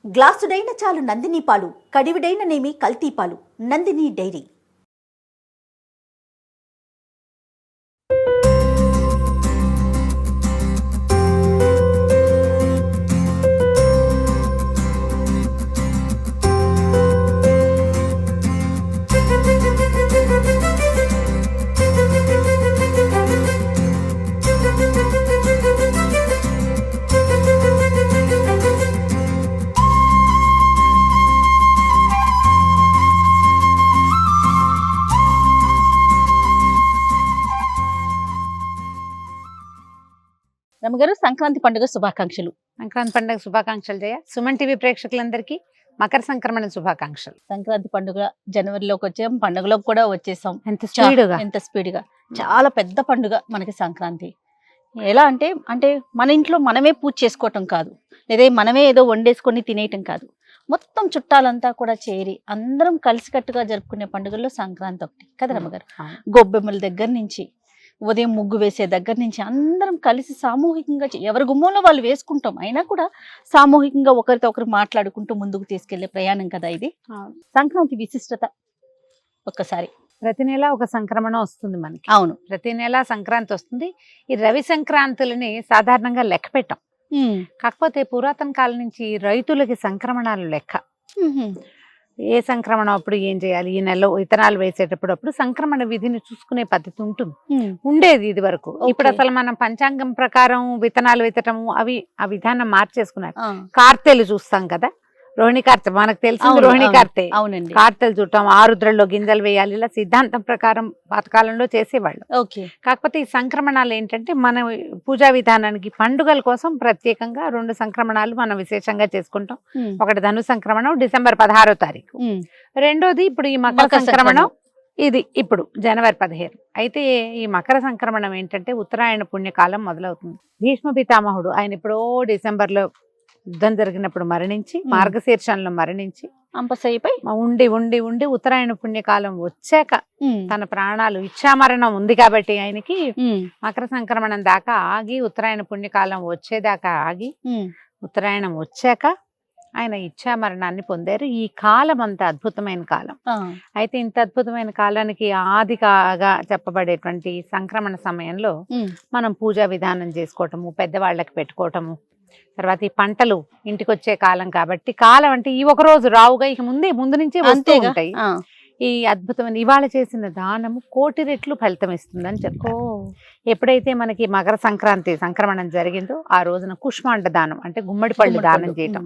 గ్లాసుడైన చాలు నందిని పాలు, కడివిడైన నేమి కల్తీ పాలు. నందిని డైరీ. రమగారు, సంక్రాంతి పండుగ శుభాకాంక్షలు. సంక్రాంతి పండుగ శుభాకాంక్షలు జయ. సుమన్ టీవీ ప్రేక్షకులందరికీ మకర సంక్రమణ శుభాకాంక్షలు. సంక్రాంతి పండుగ జనవరిలోకి వచ్చాం, పండుగలోకి కూడా వచ్చేసాం. ఎంత స్పీడ్గా చాలా పెద్ద పండుగ మనకి సంక్రాంతి. ఎలా అంటే అంటే మన ఇంట్లో మనమే పూజ చేసుకోవటం కాదు, లేదా మనమే ఏదో వండేసుకొని తినేయటం కాదు. మొత్తం చుట్టాలంతా కూడా చేరి అందరం కలిసికట్టుగా జరుపుకునే పండుగల్లో సంక్రాంతి ఒకటి కదా రమగారు. గొబ్బెమ్మల దగ్గర నుంచి, ఉదయం ముగ్గు వేసే దగ్గర నుంచి అందరం కలిసి సామూహికంగా ఎవరి గుమ్మంలో వాళ్ళు వేసుకుంటాం, అయినా కూడా సామూహికంగా ఒకరితో ఒకరు మాట్లాడుకుంటూ ముందుకు తీసుకెళ్లే ప్రయాణం కదా ఇది. సంక్రాంతి విశిష్టత ఒక్కసారి. ప్రతి నెల ఒక సంక్రమణ వస్తుంది మనకి. అవును, ప్రతి నెల సంక్రాంతి వస్తుంది. ఈ రవి సంక్రాంతులని సాధారణంగా లెక్క పెట్టాం. కాకపోతే పురాతన కాలం నుంచి రైతులకి సంక్రమణాలు లెక్క. ఏ సంక్రమణ అప్పుడు ఏం చేయాలి, ఈ నెలలో విత్తనాలు వేసేటప్పుడు సంక్రమణ విధిని చూసుకునే పద్ధతి ఉండేది ఇది వరకు. ఇప్పుడు అసలు మనం పంచాంగం ప్రకారం విత్తనాలు విత్తటము అవి ఆ విధానం మార్చేసుకున్నారు. కార్తెలు చూస్తాం కదా, రోహిణి కార్తె మనకు తెలిసింది. రోహిణి కార్తె, కార్తెలు చూడటం, ఆరుద్రల్లో గింజలు వేయాలి, ఇలా సిద్ధాంతం ప్రకారం పాతకాలంలో చేసేవాళ్ళు. కాకపోతే ఈ సంక్రమణాలు ఏంటంటే మన పూజా విధానానికి పండుగల కోసం ప్రత్యేకంగా 2 సంక్రమణాలు మనం విశేషంగా చేసుకుంటాం. ఒకటి ధను సంక్రమణం డిసెంబర్ 16వ తారీఖు, రెండోది ఇప్పుడు ఈ మకర సంక్రమణం, ఇది ఇప్పుడు జనవరి 15. అయితే ఈ మకర సంక్రమణం ఏంటంటే ఉత్తరాయణ పుణ్యకాలం మొదలవుతుంది. భీష్మ పితామహుడు ఆయన ఎప్పుడో డిసెంబర్లో యుద్ధం జరిగినప్పుడు మరణించి, మార్గశీర్షంలో మరణించి అంపసైపోయి ఉండి ఉండి ఉండి ఉత్తరాయణ పుణ్యకాలం వచ్చాక తన ప్రాణాలు ఇచ్చామరణం ఉంది కాబట్టి ఆయనకి మకర సంక్రమణం దాకా ఆగి, ఉత్తరాయణ పుణ్యకాలం వచ్చేదాకా ఆగి, ఉత్తరాయణం వచ్చాక ఆయన ఇచ్చామరణాన్ని పొందారు. ఈ కాలం అంత అద్భుతమైన కాలం. అయితే ఇంత అద్భుతమైన కాలానికి ఆదిగా చెప్పబడేటువంటి సంక్రమణ సమయంలో మనం పూజా విధానం చేసుకోవటము, పెద్దవాళ్ళకి పెట్టుకోవటము, తర్వాత ఈ పంటలు ఇంటికి వచ్చే కాలం కాబట్టి, కాలం అంటే ఈ ఒక రోజు రావుగా ఇక ముందు నుంచే వస్తూ ఉంటాయి. ఈ అద్భుతమైన ఇవాళ చేసిన దానము 1,000,000 రెట్లు ఫలితం ఇస్తుందని చెప్పు. ఎప్పుడైతే మనకి మకర సంక్రాంతి సంక్రమణం జరిగిందో ఆ రోజున కుష్మాండ దానం అంటే గుమ్మడి పళ్ళు దానం చేయటం,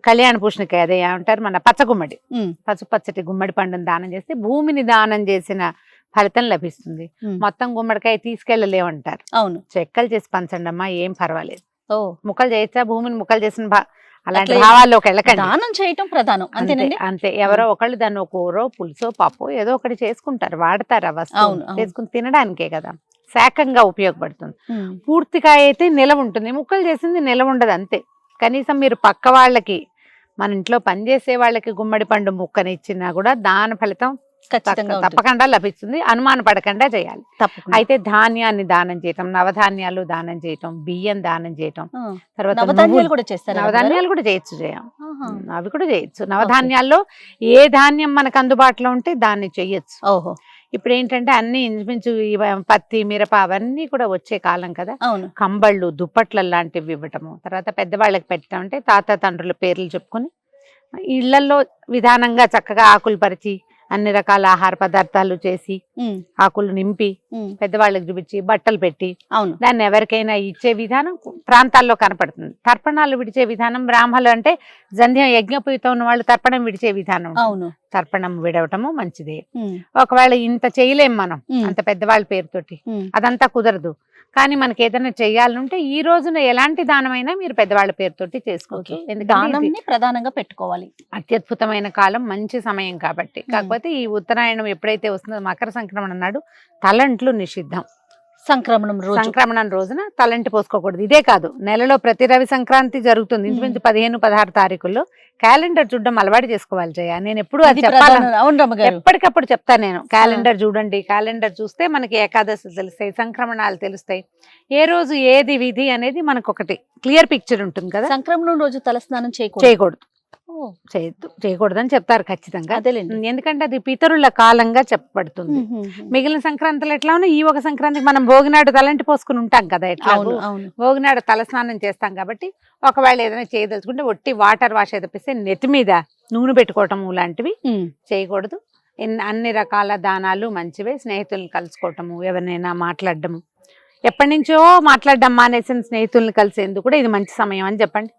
కళ్యాణ పూషణకాయ అదే అంటారు మన పచ్చగుమ్మడి, పచ్చటి గుమ్మడి పండుని దానం చేస్తే భూమిని దానం చేసిన ఫలితం లభిస్తుంది. మొత్తం గుమ్మడికాయ తీసుకెళ్ళలేమంటారు. అవును, చెక్కలు చేసి పంచండి అమ్మా, ఏం పర్వాలేదు. ముక్కలు చేయొచ్చా, భూమిని ముక్కలు చేసిన అలాంటి భావాల్లోకి వెళ్ళకండి. దానం చేయటం ప్రధానం, అంతే. ఎవరో ఒకళ్ళు దాన్ని కూరో పులుసో పప్పు ఏదో ఒకటి చేసుకుంటారు, వాడతారు. ఆ వస్తువు చేసుకుని తినడానికే కదా, శాకంగా ఉపయోగపడుతుంది. పూర్తిగా అయితే నిలవ ఉంటుంది, ముక్కలు చేసింది నిలవ ఉండదు. అంతే. కనీసం మీరు పక్క వాళ్ళకి, మన ఇంట్లో పనిచేసే వాళ్ళకి గుమ్మడి పండు ముక్కని ఇచ్చినా కూడా దాని ఫలితం తప్పకుండా లభిస్తుంది. అనుమాన పడకుండా చేయాలి. అయితే ధాన్యాన్ని దానం చేయటం, నవధాన్యాలు దానం చేయటం, బియ్యం దానం చేయటం, తర్వాత నవధాన్యాలు కూడా చేయొచ్చు, అవి కూడా చేయొచ్చు. నవధాన్యాల్లో ఏ ధాన్యం మనకు అందుబాటులో ఉంటే దాన్ని చెయ్యొచ్చు. ఇప్పుడు ఏంటంటే అన్ని ఇంచుమించు పత్తి, మిరప అవన్నీ కూడా వచ్చే కాలం కదా. కంబళ్ళు, దుప్పట్ల లాంటివి ఇవ్వటము, తర్వాత పెద్దవాళ్ళకి పెట్టడం అంటే తాత తండ్రుల పేర్లు చెప్పుకొని ఇళ్లలో విధానంగా చక్కగా ఆకులు పరిచి అన్ని రకాల ఆహార పదార్థాలు చేసి ఆకులు నింపి పెద్దవాళ్ళకి చూపించి బట్టలు పెట్టి దాన్ని ఎవరికైనా ఇచ్చే విధానం ప్రాంతాల్లో కనపడుతుంది. తర్పణాలు విడిచే విధానం బ్రాహ్మణులు అంటే జంధ్యం యజ్ఞపూయితో ఉన్న వాళ్ళు తర్పణం విడిచే విధానం. తర్పణం విడవటము మంచిదే. ఒకవేళ ఇంత చేయలేం మనం అంత పెద్దవాళ్ళ పేరుతోటి, అదంతా కుదరదు. కానీ మనకి ఏదైనా చెయ్యాలంటే ఈ రోజున ఎలాంటి దానమైనా మీరు పెద్దవాళ్ళ పేరుతోటి చేసుకోవచ్చు. దానాన్ని ప్రధానంగా పెట్టుకోవాలి. అత్యద్భుతమైన కాలం, మంచి సమయం కాబట్టి. కాకపోతే ఈ ఉత్తరాయణం ఎప్పుడైతే వస్తుందో మకర సంక్రమణ నాడు తలంట్లు నిషిద్ధం. సంక్రమణం రోజున తలంటి పోసుకోకూడదు. ఇదే కాదు, నెలలో ప్రతి రవి సంక్రాంతి జరుగుతుంది. ఇంచుమించు 15, 16 తారీఖుల్లో క్యాలెండర్ చూడడం అలవాటు చేసుకోవాలి జయ. నేను ఎప్పుడు అది ఎప్పటికప్పుడు చెప్తాను నేను. క్యాలెండర్ చూడండి, క్యాలెండర్ చూస్తే మనకి ఏకాదశి తెలుస్తాయి, సంక్రమణాలు తెలుస్తాయి, ఏ రోజు ఏది విధి అనేది మనకు ఒకటి క్లియర్ పిక్చర్ ఉంటుంది కదా. సంక్రమణం రోజు తలస్నానం చేయకూడదు. చేయకూడదని చెప్తారు ఖచ్చితంగా. అదేలేండి. ఎందుకంటే అది పితరుల కాలంగా చెప్పబడుతుంది. మిగిలిన సంక్రాంతులు ఎట్లా ఉన్నా ఈ ఒక సంక్రాంతికి మనం భోగినాడు తలంటి పోసుకుని ఉంటాం కదా, ఎట్లా భోగినాడు తలస్నానం చేస్తాం కాబట్టి ఒకవేళ ఏదైనా చేయదలుచుకుంటే ఒట్టి వాటర్ వాష్ తప్పిస్తే నెత్తి మీద నూనె పెట్టుకోవటం లాంటివి చేయకూడదు. అన్ని రకాల దానాలు మంచివే. స్నేహితులను కలుసుకోవటము, ఎవరినైనా మాట్లాడటము, ఎప్పటి నుంచో మాట్లాడడం మానేసిన స్నేహితులను కలిసేందుకు కూడా ఇది మంచి సమయం అని చెప్పండి.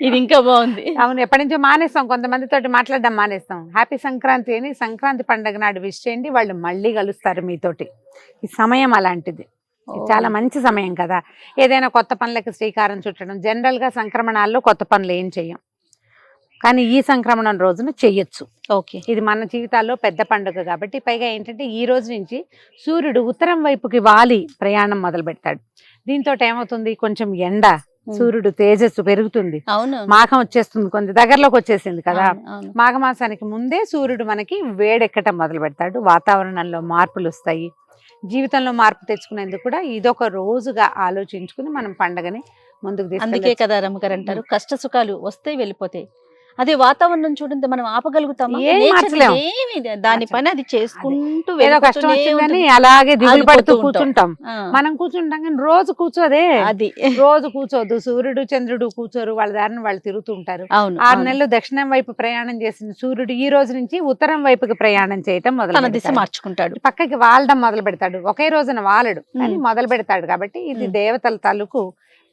ఇది ఇంకా బాగుంది. అవును, ఎప్పటి నుంచో మానేస్తాం, కొంతమందితో మాట్లాడడం మానేస్తాం. హ్యాపీ సంక్రాంతి అని సంక్రాంతి పండుగ నాడు విష్ చేయండి, వాళ్ళు మళ్ళీ కలుస్తారు మీతోటి. ఈ సమయం అలాంటిది, చాలా మంచి సమయం కదా. ఏదైనా కొత్త పనులకు శ్రీకారం చుట్టడం. జనరల్ గా సంక్రమణాల్లో కొత్త పనులు ఏం చెయ్యం, కానీ ఈ సంక్రమణం రోజున చెయ్యొచ్చు. ఓకే, ఇది మన జీవితాల్లో పెద్ద పండుగ కాబట్టి. పైగా ఏంటంటే ఈ రోజు నుంచి సూర్యుడు ఉత్తరం వైపుకి వాలి ప్రయాణం మొదలు పెడతాడు. దీంతో ఏమవుతుంది, కొంచెం ఎండ, సూర్యుడు తేజస్సు పెరుగుతుంది. మాఘం వచ్చేస్తుంది, కొంచెం దగ్గరలోకి వచ్చేసింది కదా. మాఘమాసానికి ముందే సూర్యుడు మనకి వేడెక్కటం మొదలు పెడతాడు. వాతావరణంలో మార్పులు వస్తాయి. జీవితంలో మార్పు తెచ్చుకునేందుకు కూడా ఇదొక రోజుగా ఆలోచించుకుని మనం పండగని ముందుకు తీసుకెళ్ళాలి. అందుకే కదా రమ్మగారు అంటారు, కష్ట సుఖాలు వస్తే వెళ్ళిపోతాయి. అదే వాతావరణం చూడండి, మనం ఆపగలుగుతాము, దాని పని అది చేసుకుంటూ అలాగే దిగులు పడుతూ కూర్చుంటాం. మనం కూర్చుంటాం కానీ రోజు కూర్చోదే, అది రోజు కూర్చోదు. సూర్యుడు చంద్రుడు కూర్చోరు, వాళ్ళ దారిని వాళ్ళు తిరుగుతూ ఉంటారు. 6 నెలలు దక్షిణం వైపు ప్రయాణం చేసిన సూర్యుడు ఈ రోజు నుంచి ఉత్తరం వైపుకి ప్రయాణం చేయటం మొదలు దిశ మార్చుకుంటాడు, పక్కకి వాలడం మొదలు పెడతాడు. ఒకే రోజున వాలడు అని మొదలు పెడతాడు. కాబట్టి ఇది దేవతల తాలూకు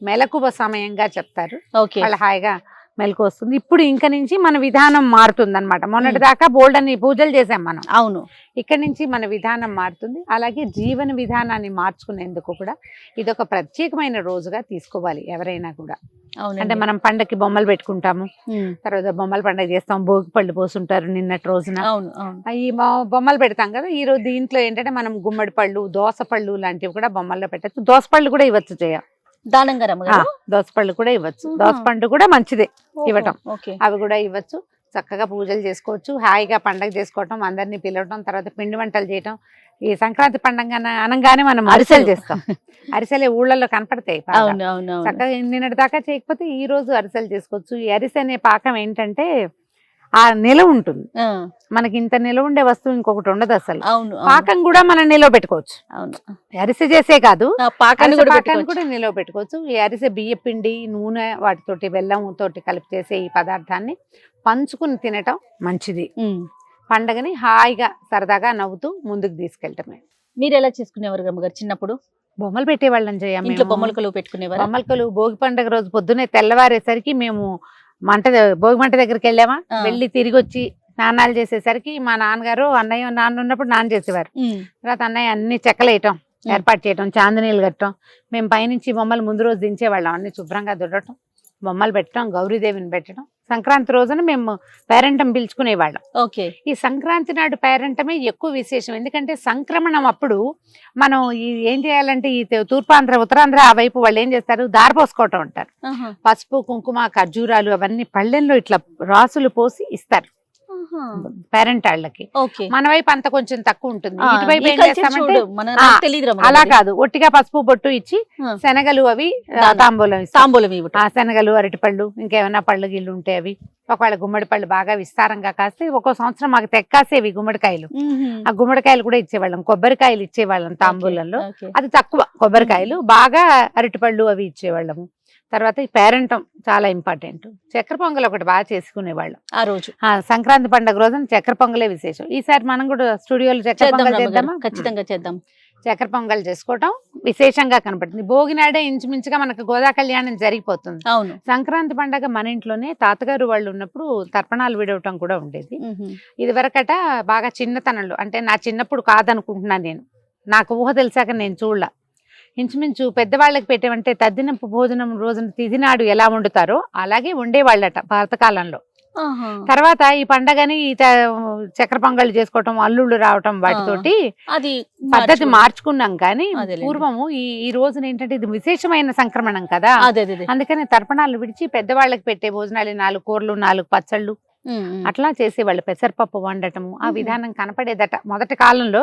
మెలకువ సమయంగా చెప్తారు. వాళ్ళ హాయిగా మెలకు వస్తుంది. ఇప్పుడు ఇంక నుంచి మన విధానం మారుతుంది అనమాట. మొన్నటి దాకా బోల్డ్ అని పూజలు చేసాం మనం. అవును, ఇక్కడ నుంచి మన విధానం మారుతుంది. అలాగే జీవన విధానాన్ని మార్చుకునేందుకు కూడా ఇదొక ప్రత్యేకమైన రోజుగా తీసుకోవాలి ఎవరైనా కూడా. అంటే మనం పండగకి బొమ్మలు పెట్టుకుంటాము, తర్వాత బొమ్మల పండుగ చేస్తాం, భోగి పళ్ళు పోసుంటారు నిన్నటి రోజున. ఈ బొమ్మలు పెడతాం కదా. ఈ రోజు దీంట్లో ఏంటంటే మనం గుమ్మడి పళ్ళు, దోస పళ్ళు లాంటివి కూడా బొమ్మల్లో పెట్టచ్చు. దోస పళ్ళు కూడా ఇవ్వచ్చు చేయ దానంగా, దోసపళ్ళు కూడా ఇవ్వచ్చు. దోసపండు కూడా మంచిదే ఇవ్వటం, అవి కూడా ఇవ్వచ్చు. చక్కగా పూజలు చేసుకోవచ్చు, హాయిగా పండగ చేసుకోవటం, అందరినీ పిలవటం, తర్వాత పిండి వంటలు చేయటం. ఈ సంక్రాంతి పండుగ అనగానే మనం అరిసెలు చేస్తాం. అరిసెలే ఊళ్ళల్లో కనపడతాయి. చక్కగా నిన్నటి దాకా చేయకపోతే ఈ రోజు అరిసెలు చేసుకోవచ్చు. ఈ అరిసె అనే పాకం ఏంటంటే ఆ నిలవ ఉంటుంది. మనకి ఇంత నిలవ ఉండే వస్తువు ఇంకొకటి ఉండదు అసలు. పాకం కూడా మనం నిలవ పెట్టుకోవచ్చు. అరిసె చేసే కాదు, పాకాన్ని కూడా నిలవ పెట్టుకోవచ్చు. ఈ అరిసె బియ్య పిండి, నూనె, వాటితోటి బెల్లం తోటి కలిపి చేసే ఈ పదార్థాన్ని పంచుకుని తినటం మంచిది. పండగని హాయిగా సరదాగా నవ్వుతూ ముందుకు తీసుకెళ్ళటమే. మీరు ఎలా చేసుకునేవారు రమ్మగారు చిన్నప్పుడు? బొమ్మలు పెట్టేవాళ్ళని చేయాలి. బొమ్మల కొలువు పెట్టుకునేవారు. బొమ్మల కొలువు భోగి పండుగ రోజు పొద్దున్నే తెల్లవారేసరికి మేము భోగి మంట దగ్గరికి వెళ్ళామా, వెళ్ళి తిరిగి వచ్చి స్నానాలు చేసేసరికి మా నాన్నగారు, అన్నయ్య నాన్న ఉన్నప్పుడు నాన్న చేసేవారు. తర్వాత అన్నయ్య అన్ని చెక్కలేయటం, ఏర్పాటు చేయటం, చాందనీలు కట్టడం. మేము పైనుంచి బొమ్మలు ముందు రోజు దించేవాళ్ళం. అన్ని శుభ్రంగా దుడటం, బొమ్మలు పెట్టడం, గౌరీదేవిని పెట్టడం. సంక్రాంతి రోజున మేము పేరెంటం పిలుచుకునేవాళ్ళం. ఈ సంక్రాంతి నాడు పేరెంటమే ఎక్కువ విశేషం. ఎందుకంటే సంక్రమణం అప్పుడు మనం ఏం చేయాలంటే ఈ తూర్పాంధ్ర, ఉత్తరాంధ్ర ఆ వైపు వాళ్ళు ఏం చేస్తారు, దారపోసుకోవటం అంటారు. పసుపు, కుంకుమ, ఖర్జూరాలు అవన్నీ పళ్ళెంలో ఇట్లా రాసులు పోసి ఇస్తారు పేరెంట్ వాళ్ళకి. మన వైపు అంత కొంచెం తక్కువ ఉంటుంది. ఇటువైపు ఏం చేస్తామంటే అలా కాదు, ఒట్టిగా పసుపు బొట్టు ఇచ్చి శనగలు అవి తాంబూలం శనగలు, అరటిపళ్ళు, ఇంకేమైనా పళ్ళు గిళ్ళు ఉంటే అవి. ఒకవేళ గుమ్మడి పళ్ళు బాగా విస్తారంగా కాస్తే ఒక్కో సంవత్సరం మాకు తెక్కాసేవి గుమ్మడికాయలు. ఆ గుమ్మడికాయలు కూడా ఇచ్చేవాళ్ళం. కొబ్బరికాయలు ఇచ్చేవాళ్ళం తాంబూలంలో, అది తక్కువ. కొబ్బరికాయలు బాగా, అరటిపళ్ళు అవి ఇచ్చేవాళ్ళము. తర్వాత ఈ పేరెంటం చాలా ఇంపార్టెంట్. చక్కెర పొంగల్ ఒకటి బాగా చేసుకునేవాళ్ళం ఆ రోజు. సంక్రాంతి పండుగ రోజున చక్కెర పొంగలే విశేషం. ఈసారి మనం కూడా స్టూడియోలో చక్కెర పొంగల్ చేద్దామా? ఖచ్చితంగా చేద్దాం. చక్కెర పొంగల్ చేసుకోవటం విశేషంగా కనపడుతుంది. భోగినాడే ఇంచుమించుగా మనకు గోదా కళ్యాణం జరిగిపోతుంది. సంక్రాంతి పండుగ మన ఇంట్లోనే తాతగారు వాళ్ళు ఉన్నప్పుడు తర్పణాలు విడవటం కూడా ఉండేది. ఇది వరకట బాగా చిన్నతనంలో, అంటే నా చిన్నప్పుడు కాదనుకుంటున్నాను నేను, నాకు ఊహ తెలిసాక నేను చూడలా. ఇంచుమించు పెద్దవాళ్ళకి పెట్టేవంటే తద్దినపు భోజనం రోజున తిథి నాడు ఎలా వండుతారో అలాగే వండేవాళ్ళట పాతకాలంలో. తర్వాత ఈ పండగని చక్కెర పొంగళ్ళు చేసుకోవటం, అల్లుళ్ళు రావటం, వాటితోటి అది పద్ధతి మార్చుకున్నాం. కానీ పూర్వము ఈ రోజున ఏంటంటే ఇది విశేషమైన సంక్రమణం కదా, అందుకని తర్పణాలు విడిచి పెద్దవాళ్ళకి పెట్టే భోజనాలు 4 కూరలు, 4 పచ్చళ్ళు అట్లా చేసేవాళ్ళు. పెసరపప్పు వండటము ఆ విధానం కనపడేదట మొదటి కాలంలో.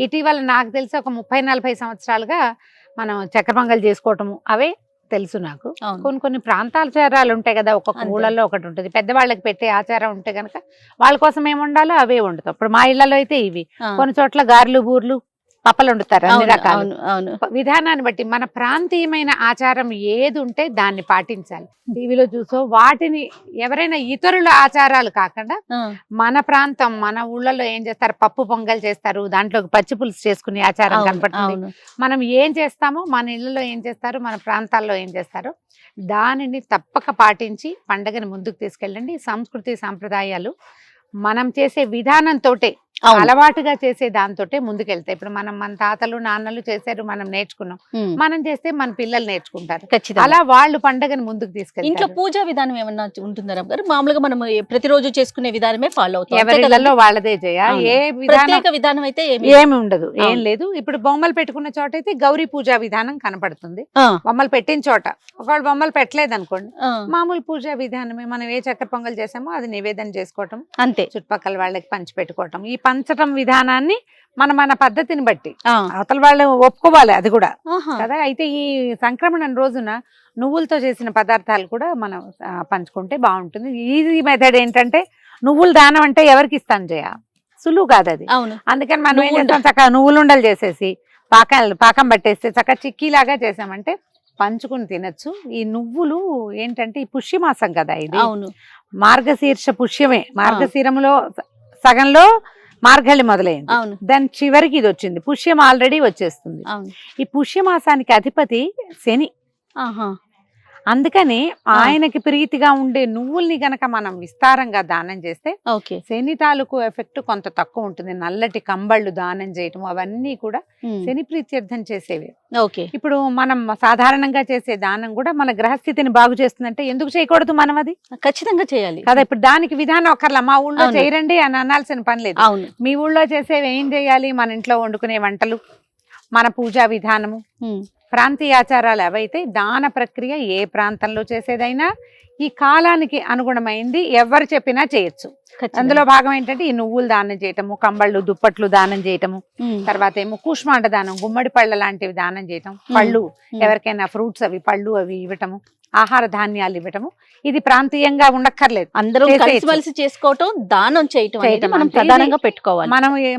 ఇటీవల నాకు తెలిసి ఒక 30-40 సంవత్సరాలుగా మనం చక్కెర పొంగల్ చేసుకోవటము అవే తెలుసు నాకు. అవును. కొన్ని ప్రాంతాచారాలు ఉంటాయి కదా, ఒక్కొక్క అంతే. ఊళ్ళల్లో ఒకటి ఉంటుంది. పెద్దవాళ్ళకి పెట్టే ఆచారం ఉంటే గనక వాళ్ళ కోసం ఏమి ఉండాలో అవే వండుతాం. ఇప్పుడు మా ఇళ్లలో అయితే ఇవి, ఆ. కొన్ని చోట్ల గారెలు బూర్లు పప్పలు వండుతారు, అన్ని అవును, రకాలు. అవును, అవును. విధానాన్ని బట్టి మన ప్రాంతీయమైన ఆచారం ఏది ఉంటే దాన్ని పాటించాలి. టీవీలో చూసో వాటిని ఎవరైనా ఇతరుల ఆచారాలు కాకుండా ఆ, మన ప్రాంతం మన ఊళ్ళలో ఏం చేస్తారు, పప్పు పొంగల్ చేస్తారు, దాంట్లో పచ్చి పులుసు చేసుకునే ఆచారం అవును, కనపడుతుంది. అవును. మనం ఏం చేస్తామో మన ఇళ్ళలో ఏం చేస్తారు, మన ప్రాంతాల్లో ఏం చేస్తారో దానిని తప్పక పాటించి పండగని ముందుకు తీసుకెళ్ళండి. సంస్కృతి సాంప్రదాయాలు మనం చేసే విధానంతోటే, అవును. అలవాటుగా చేసే దాంతోటే ముందుకెళ్తాయి. ఇప్పుడు మన తాతలు నాన్నలు చేశారు, మనం నేర్చుకున్నాం, ఉమ్, మనం చేస్తే మన పిల్లలు నేర్చుకుంటారు. ఖచ్చితంగా. అలా వాళ్ళు పండగని ముందుకు ఇంట్లో తీసుకెళ్తారు. పూజా విధానం ఏమన్నా ఉంటుందా రమ్య గారు? మామూలుగా మనం ప్రతిరోజు చేసుకునే విధానమే ఫాలో అవుతాం, అంతే ఎవరిళ్ళలో కదండి? వాళ్ళదే చేయ. అవును. ఏ విధానం ప్రత్యేక విధానం అయితే ఏమి ఉండదు, ఏం అవును. లేదు. ఇప్పుడు బొమ్మలు పెట్టుకున్న చోట అయితే గౌరీ పూజా విధానం కనపడుతుంది. ఆ, బొమ్మలు పెట్టిన చోట ఒకవేళ బొమ్మలు పెట్టలేదు అనుకోండి, ఆ, మామూలు పూజా విధానమే. మనం ఏ చక్కెర పొంగల్ చేసామో అది నివేదన చేసుకోవటం, అంతే. చుట్టుపక్కల వాళ్ళకి పంచి పెట్టుకోవటం. ఈ పంచటం విధానాన్ని మన పద్ధతిని బట్టి ఆ, అవతల వాళ్ళు ఒప్పుకోవాలి, అది కూడా ఆహా. కదా. అయితే ఈ సంక్రమణ రోజున నువ్వులతో చేసిన పదార్థాలు కూడా మనం పంచుకుంటే బాగుంటుంది. ఈజీ మెథడ్ ఏంటంటే, నువ్వులు దానం అంటే ఎవరికి ఇస్తాను చేయ, సులువు కాదు అది. అవును. అందుకని మనం ఏం నువ్వుండ. చేస్తాం, చక్కగా నువ్వులు ఉండలు చేసేసి పాకం పట్టేస్తే చక్కగా చిక్కీలాగా చేసామంటే పంచుకుని తినచ్చు. ఈ నువ్వులు ఏంటంటే ఈ పుష్యమాసం కదా ఇది, అవును. మార్గశీర్ష పుష్యమే. మార్గశీరంలో సగంలో మార్గళి మొదలైంది, అవును, దాని చివరికి ఇది వచ్చింది, పుష్యం ఆల్రెడీ వచ్చేస్తుంది. అవును. ఈ పుష్యమాసానికి అధిపతి శని. ఆహా. అందుకని ఆయనకి ప్రీతిగా ఉండే నువ్వుల్ని గనక మనం విస్తారంగా దానం చేస్తే ఓకే. శని తాలూకు ఎఫెక్ట్ కొంత తక్కువ ఉంటుంది. నల్లటి కంబళ్ళు దానం చేయటం అవన్నీ కూడా ఉమ్, శని ప్రీత్యర్థం చేసేవి. ఓకే. ఇప్పుడు మనం సాధారణంగా చేసే దానం కూడా మన గ్రహస్థితిని బాగు చేస్తుందంటే ఎందుకు చేయకూడదు మనం అది ఖచ్చితంగా చేయాలి కదా. ఇప్పుడు దానికి విధానం ఒకర్లా మా ఊళ్ళో అవును. చేయరండి అని అనాల్సిన పని లేదు. అవును. మీ ఊళ్ళో చేసేవి ఏం చేయాలి, మన ఇంట్లో వండుకునే వంటలు, మన పూజా విధానము, ఉమ్, ప్రాంతీయ ఆచారాలు అవైతే దాన ప్రక్రియ ఏ ప్రాంతంలో చేసేదైనా ఈ కాలానికి అనుగుణమైంది ఎవరు చెప్పినా చేయొచ్చు. ఖచ్చితంగా. అందులో భాగం ఏంటంటే ఈ నువ్వులు దానం చేయటము, కంబళ్ళు దుప్పట్లు దానం చేయటము, ఉమ్, తర్వాత ఏమో కూష్మాండ దానం, గుమ్మడి పళ్ళ లాంటివి దానం చేయటం, పళ్ళు ఎవరికైనా ఫ్రూట్స్ అవి పళ్ళు అవి ఇవ్వటము, ఆహార ధాన్యాలు ఇవ్వటము. ఇది ప్రాంతీయంగా ఉండక్కర్లేదు, అందరూ చేసేయచ్చు. కలిసిమలిసి చేసుకోవటం, దానం చేయటం అనేది చేయటం మనం అంటే ప్రధానంగా పెట్టుకోవాలి.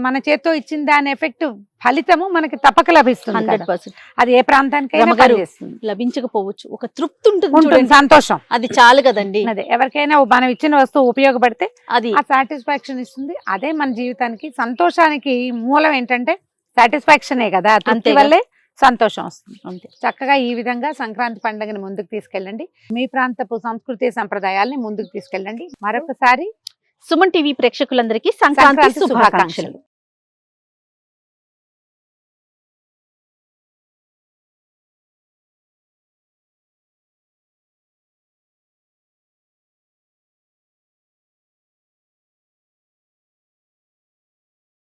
మన చేత్తో ఇచ్చిన దాని ఎఫెక్ట్ ఫలితము మనకి తప్పక లభిస్తుంది 100%. అది ఏ ప్రాంతానికైనా రమగారు, పనిచేస్తుంది. లభించకపోవచ్చు, ఒక తృప్తి ఉంటుంది ఉంటుంది, చూడండి, సంతోషం. అది చాలు కదండి. అదే ఎవరికైనా మనం ఇచ్చిన వస్తువు ఉపయోగపడితే అది ఆ సాటిస్ఫాక్షన్ ఇస్తుంది. అదే మన జీవితానికి సంతోషానికి మూలం ఏంటంటే సాటిస్ఫాక్షనే కదా, తృప్తి అంతేగా. వల్లే సంతోషం వస్తుంది. అంతే. చక్కగా ఈ విధంగా సంక్రాంతి పండుగని ముందుకు తీసుకెళ్ళండి. మీ ప్రాంతపు సంస్కృతి సంప్రదాయాల్ని ముందుకు తీసుకెళ్ళండి. మరొకసారి సుమన్ టీవీ ప్రేక్షకులందరికీ సంక్రాంతి శుభాకాంక్షలు.